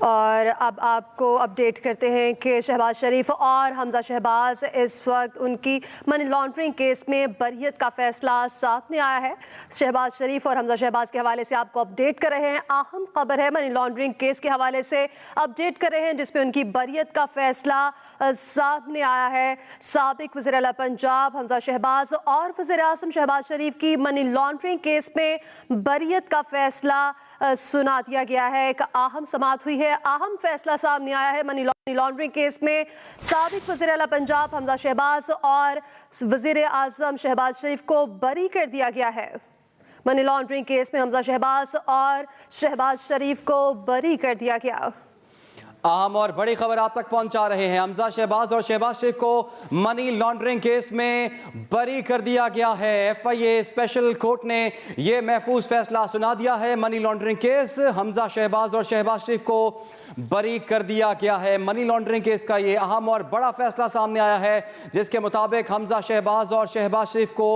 اور اب آپ کو اپڈیٹ کرتے ہیں کہ شہباز شریف اور حمزہ شہباز اس وقت ان کی منی لانڈرنگ کیس میں بریت کا فیصلہ سامنے آیا ہے۔ شہباز شریف اور حمزہ شہباز کے حوالے سے آپ کو اپڈیٹ کر رہے ہیں۔ اہم خبر ہے منی لانڈرنگ کیس کے حوالے سے اپڈیٹ کر رہے ہیں، جس میں ان کی بریت کا فیصلہ سامنے آیا ہے۔ سابق وزیر اعلیٰ پنجاب حمزہ شہباز اور وزیر اعظم شہباز شریف کی منی لانڈرنگ کیس میں بریت کا فیصلہ سنا دیا گیا ہے۔ ایک اہم سماعت ہوئی ہے، اہم فیصلہ سامنے آیا ہے منی لانڈرنگ کیس میں۔ سابق وزیر اعلیٰ پنجاب حمزہ شہباز اور وزیر اعظم شہباز شریف کو بری کر دیا گیا ہے۔ منی لانڈرنگ کیس میں حمزہ شہباز اور شہباز شریف کو بری کر دیا گیا۔ اہم اور بڑی خبر آپ تک پہنچا رہے ہیں۔ حمزہ شہباز اور شہباز شریف کو منی لانڈرنگ کیس میں بری کر دیا گیا ہے۔ F I A special court نے یہ محفوظ فیصلہ سنا دیا ہے۔ Money laundering case Hamza Shahbaz اور شہباز شریف کو بری کر دیا گیا ہے۔ منی لانڈرنگ کیس کا یہ اہم اور بڑا فیصلہ سامنے آیا ہے، جس کے مطابق حمزہ شہباز اور شہباز شریف کو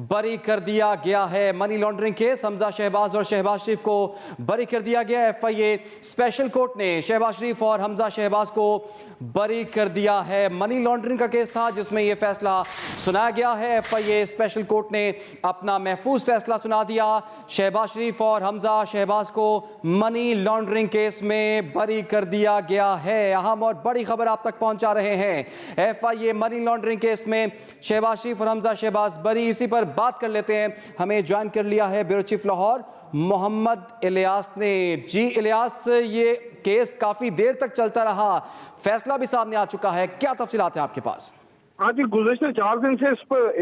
بری کر دیا گیا ہے۔ Money laundering case Hamza Shahbaz اور شہباز شریف کو بری کر دیا گیا ہے۔ F I A special court نے شہباز شریف اور حمزہ شہباز کو بری کر دیا ہے۔ منی لانڈرنگ کا کیس تھا جس میں یہ فیصلہ سنایا گیا ہے۔ F I A special court نے اپنا محفوظ فیصلہ سنا دیا۔ شہباز شریف اور حمزہ شہباز کو منی لانڈرنگ کیس میں بری کر دیا گیا ہے۔ اہم اور بڑی خبر آپ تک پہنچا رہے ہیں۔ F I a money laundering case میں شہباز شریف اور حمزہ شہباز بری، اسی پر بات کر لیتے ہیں۔ ہمیں جوائن کر لیا ہے بیورو چیف لاہور محمد الیاس نے۔ جی الیاس، یہ کیس کافی دیر تک چلتا رہا، فیصلہ بھی سامنے آ چکا ہے، کیا تفصیلات ہیں آپ کے پاس؟ ہاں جی، گزشتہ 4 دن سے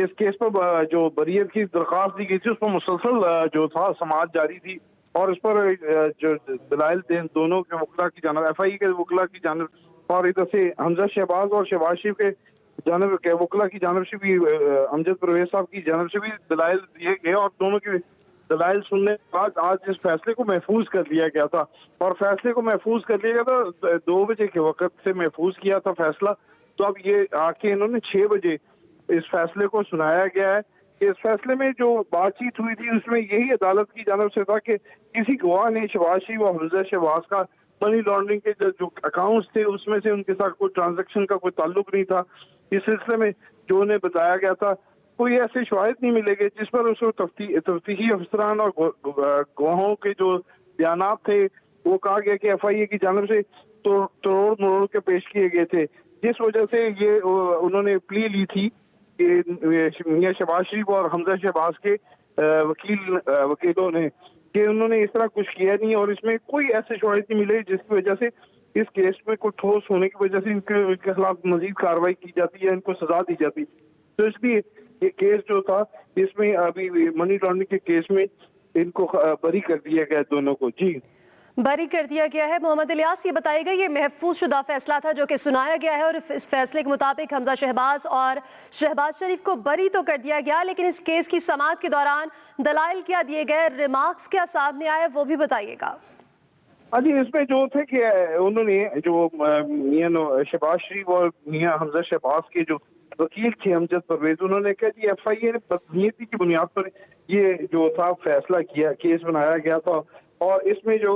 اس کیس پر جو بریت کی درخواست دی گئی تھی، اس پر مسلسل جو تھا سماعت جاری تھی، اور اس پر جو دلائل دونوں کے وکلاء کی جانب، ایف آئی اے کے وکلاء کی جانب اور ادھر سے حمزہ شہباز اور شہباز شریف کے جانب کے وکلاء کی جانب سے بھی، امجد پرویز صاحب کی جانب سے بھی دلائل دیے گئے، اور دونوں کے دلائل سننے کے بعد آج اس فیصلے کو محفوظ کر لیا گیا تھا۔ اور فیصلے کو محفوظ کر لیا گیا تھا 2 بجے کے وقت سے محفوظ کیا تھا فیصلہ، تو اب یہ آ کے انہوں نے 6 بجے اس فیصلے کو سنایا گیا ہے۔ کہ اس فیصلے میں جو بات چیت ہوئی تھی، اس میں یہی عدالت کی جانب سے تھا کہ کسی گواہ نے شہباز شریف اور حمزہ شہباز کا منی لانڈرنگ کے جو اکاؤنٹس تھے، اس میں سے ان کے ساتھ کوئی ٹرانزیکشن کا کوئی تعلق نہیں تھا۔ اس سلسلے میں جو انہیں بتایا گیا تھا، کوئی ایسے شواہد نہیں ملے گے جس پر اس کو تفتیشی افسران اور گواہوں کے جو بیانات تھے، وہ کہا گیا کہ ایف آئی اے کی جانب سے توڑ مروڑ کے پیش کیے گئے تھے، جس وجہ سے یہ انہوں نے پلی لی تھی کہ میاں شہباز شریف اور حمزہ شہباز کے وکیلوں نے، کہ انہوں نے اس طرح کچھ کیا نہیں، اور اس میں کوئی ایسے شواہد نہیں ملے جس کی وجہ سے اس کیس میں کوئی ٹھوس ہونے کی وجہ سے ان کے خلاف مزید کارروائی کی جاتی ہے، ان کو سزا دی جاتی۔ تو اس لیے یہ کیس جو تھا، اس میں ابھی منی لانڈرنگ کے کیس میں ان کو بری کر دیا گیا دونوں کو۔ جی، بری کر دیا گیا ہے۔ محمد الیاس، یہ بتائیے گا، یہ محفوظ شدہ فیصلہ تھا جو کہ سنایا گیا ہے، اور اس فیصلے کے مطابق حمزہ شہباز اور شہباز شریف کو بری تو کر دیا گیا، لیکن اس کیس کی سماعت کے دوران دلائل کیا دیے گئے، ریمارکس کیا سامنے آئے، وہ بھی بتائیے گا۔ ہاں جی، اس میں جو تھے کہ انہوں نے جو میاں شہباز شریف اور میاں حمزہ شہباز کے جو وکیل تھے امجد پرویز، انہوں نے کہا کہ ایف آئی اے نے بدنیتی کی بنیاد پر یہ جو تھا فیصلہ کیا، کیس بنایا گیا تھا، اور اس میں جو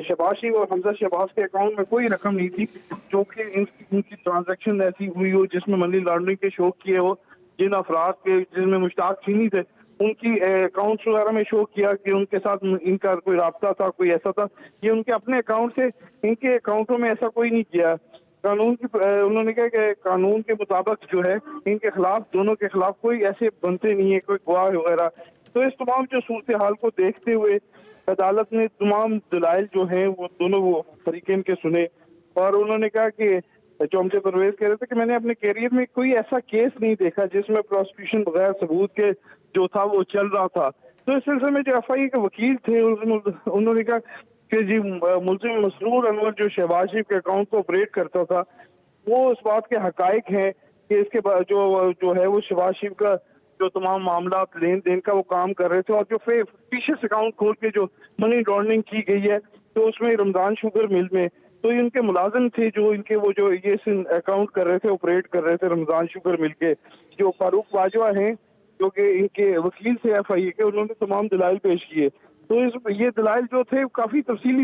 شہباز شریف اور حمزہ شہباز کے اکاؤنٹ میں کوئی رقم نہیں تھی جو کہ ان کی ٹرانزیکشن ایسی ہوئی ہو جس میں منی لانڈرنگ کے شو کیے ہو، جن افراد کے جن میں مشتاق چینی تھے ان کی اکاؤنٹس وغیرہ میں شو کیا کہ ان کے ساتھ ان کا کوئی رابطہ تھا، کوئی ایسا تھا۔ یہ ان کے اپنے اکاؤنٹ سے، ان کے اکاؤنٹوں میں ایسا کوئی نہیں کیا۔ قانون کی انہوں نے کہا کہ قانون کے مطابق جو ہے ان کے خلاف، دونوں کے خلاف کوئی ایسے بنتے نہیں ہے، کوئی گواہ وغیرہ۔ تو اس تمام جو صورتحال کو دیکھتے ہوئے عدالت نے تمام دلائل جو ہیں وہ دونوں فریقین کے سنے، اور انہوں نے کہا کہ جو امجد پرویز کہہ رہے تھے کہ میں نے اپنے کیریئر میں کوئی ایسا کیس نہیں دیکھا جس میں پروسیکیوشن بغیر ثبوت کے جو تھا وہ چل رہا تھا۔ تو اس سلسلے میں جو ایف آئی اے کے وکیل تھے انہوں نے کہا کہ جی ملزم مسرور انور جو شہباز شریف کے اکاؤنٹ کو آپریٹ کرتا تھا، وہ اس بات کے حقائق ہیں کہ اس کے بعد جو ہے وہ شہباز شریف کا جو تمام معاملات لین دین کا وہ کام کر رہے تھے، اور جو فیشس اکاؤنٹ کھول کے جو منی لانڈرنگ کی گئی ہے، تو اس میں رمضان شوگر مل میں تو ان کے ملازم تھے جو ان کے وہ جو یہ اکاؤنٹ کر رہے تھے، آپریٹ کر رہے تھے رمضان شوگر مل کے، جو فاروق باجوہ ہیں جو کہ ان کے وکیل تھے ایف آئی اے کے، انہوں نے تمام دلائل پیش کیے۔ تو یہ دلائل جو تھے کافی تفصیلی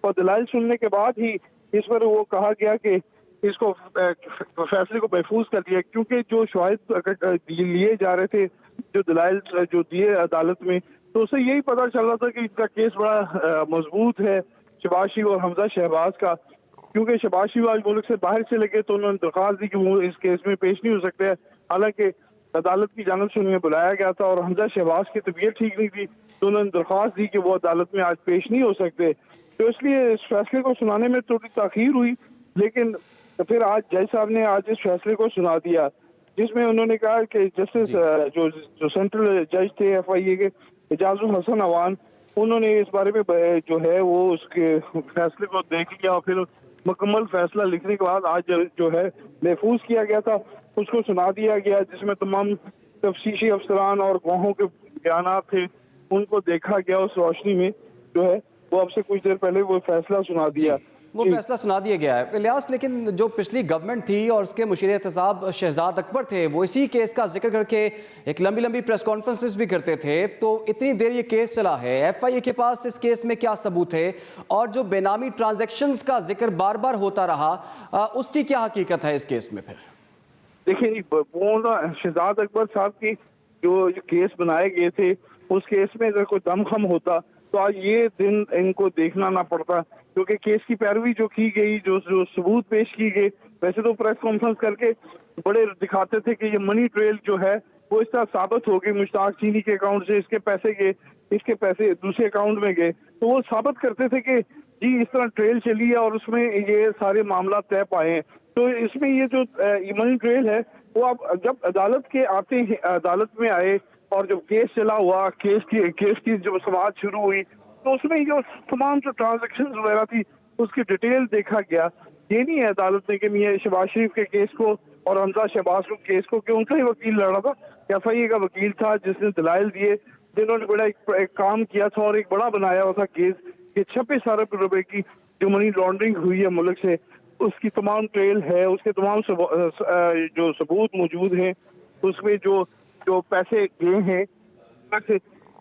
اور دلائل سننے کے بعد ہی اس پر وہ کہا گیا کہ اس کو فیصلے کو محفوظ کر لیا، کیونکہ جو شواہد لیے جا رہے تھے، جو دلائل جو دیے عدالت میں، تو اسے یہی پتہ چل رہا تھا کہ اس کا کیس بڑا مضبوط ہے شہباز شریف اور حمزہ شہباز کا، کیونکہ شہباز شریف آج ملک سے باہر چلے گئے تو انہوں نے درخواست دی کہ وہ اس کیس میں پیش نہیں ہو سکتے، حالانکہ عدالت کی جانب سے انہیں بلایا گیا تھا، اور حمزہ شہباز کی طبیعت ٹھیک نہیں تھی تو انہوں نے درخواست دی کہ وہ عدالت میں آج پیش نہیں ہو سکتے، تو اس لیے اس فیصلے کو سنانے میں تھوڑی تاخیر ہوئی، لیکن پھر آج جج صاحب نے آج اس فیصلے کو سنا دیا، جس میں انہوں نے کہا کہ جسٹس جو سینٹرل جج تھے ایف آئی اے کے اعجاز الحسن عوان، انہوں نے اس بارے میں جو ہے وہ اس کے فیصلے کو دیکھ لیا، اور پھر مکمل فیصلہ لکھنے کے بعد آج جو ہے محفوظ کیا گیا تھا، اس کو سنا دیا گیا، جس میں تمام تفتیشی افسران اور گواہوں کے بیانات تھے ان کو دیکھا گیا، اس روشنی میں جو ہے وہ اب سے کچھ دیر پہلے وہ فیصلہ سنا دیا۔ وہ فیصلہ سنا دیا گیا ہے الیاس، لیکن جو پچھلی گورنمنٹ تھی اور اس کے مشیر احتساب شہزاد اکبر تھے، وہ اسی کیس کا ذکر کر کے ایک لمبی پریس کانفرنسز بھی کرتے تھے، تو اتنی دیر یہ کیس چلا ہے، ایف آئی اے کے پاس اس کیس میں کیا ثبوت ہے، اور جو بے نامی ٹرانزیکشنز کا ذکر بار بار ہوتا رہا، اس کی کیا حقیقت ہے اس کیس میں؟ پھر دیکھیں وہ شہزاد اکبر صاحب کی جو کیس بنائے گئے تھے، اس کیس میں اگر کوئی دم خم ہوتا تو آج یہ دن ان کو دیکھنا نہ پڑتا، کیونکہ کیس کی پیروی جو کی گئی، جو ثبوت پیش کی گئی، ویسے تو پریس کانفرنس کر کے بڑے دکھاتے تھے کہ یہ منی ٹریل جو ہے وہ اس طرح ثابت ہو گئی، مشتاق چینی کے اکاؤنٹ سے اس کے پیسے گئے، اس کے پیسے دوسرے اکاؤنٹ میں گئے، تو وہ ثابت کرتے تھے کہ جی اس طرح ٹریل چلی ہے اور اس میں یہ سارے معاملات طے پائے ہیں، تو اس میں یہ جو منی ٹریل ہے وہ اب جب عدالت کے آتے ہیں، عدالت میں آئے اور جب کیس چلا ہوا، کیس کی جب سماعت شروع ہوئی، تو اس میں جو تمام جو ٹرانزیکشن وغیرہ تھی اس کی ڈیٹیل دیکھا گیا۔ یہ نہیں ہے عدالت نے کہ میاں شہباز شریف کے کیس کو اور حمزہ شہباز کو کیس کو، کہ ان کا ہی وکیل لڑا تھا، ایف آئی اے کا وکیل تھا جس نے دلائل دیے، جنہوں نے بڑا ایک کام کیا تھا اور ایک بڑا بنایا ہوا تھا کیس کہ 26 ارب روپے کی جو منی لانڈرنگ ہوئی ہے ملک سے، اس کی تمام ٹریل ہے، اس کے تمام جو ثبوت موجود ہیں، اس میں جو پیسے گئے ہیں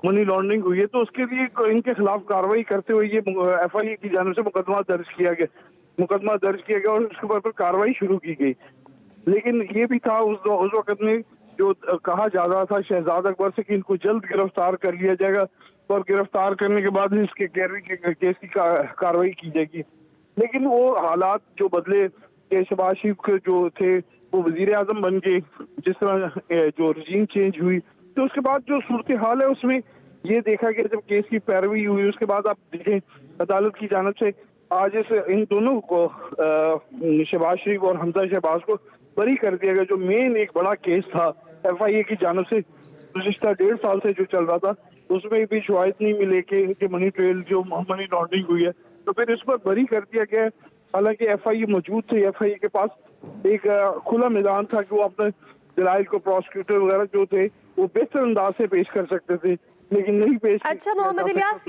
منی لانڈرنگ ہوئی ہے، تو اس کے لیے ان کے خلاف کاروائی کرتے ہوئے یہ ایف آئی اے کی جانب سے مقدمہ درج کیا گیا اور اس کے اوپر کاروائی شروع کی گئی، لیکن یہ بھی تھا اس وقت میں جو کہا جا رہا تھا شہزاد اکبر سے کہ ان کو جلد گرفتار کر لیا جائے گا اور گرفتار کرنے کے بعد اس کے کیس کی کاروائی کی جائے گی، لیکن وہ حالات جو بدلے کہ شہباز شریف کے جو تھے وہ وزیر اعظم بن گئے، جس طرح جو رجیم چینج ہوئی، تو اس کے بعد جو صورتحال ہے اس میں یہ دیکھا گیا جب کیس کی پیروی ہوئی، اس کے بعد آپ دیکھیں عدالت کی جانب سے آج ان دونوں کو شہباز شریف اور حمزہ شہباز کو بری کر دیا گیا، جو مین ایک بڑا کیس تھا ایف آئی اے کی جانب سے گزشتہ 1.5 سال سے جو چل رہا تھا، اس میں بھی شواہد نہیں ملے کہ منی ٹریل جو منی لانڈرنگ ہوئی ہے، تو پھر اس پر بری کر دیا گیا، حالانکہ ایف آئی اے موجود تھے، ایف آئی اے کے پاس ایک کھلا میدان تھا کہ وہ اپنے دلائل کو پروسیکیوٹر وغیرہ جو تھے وہ بہتر انداز سے پیش کر سکتے تھے، لیکن نہیں پیش۔ اچھا محمد الیاس،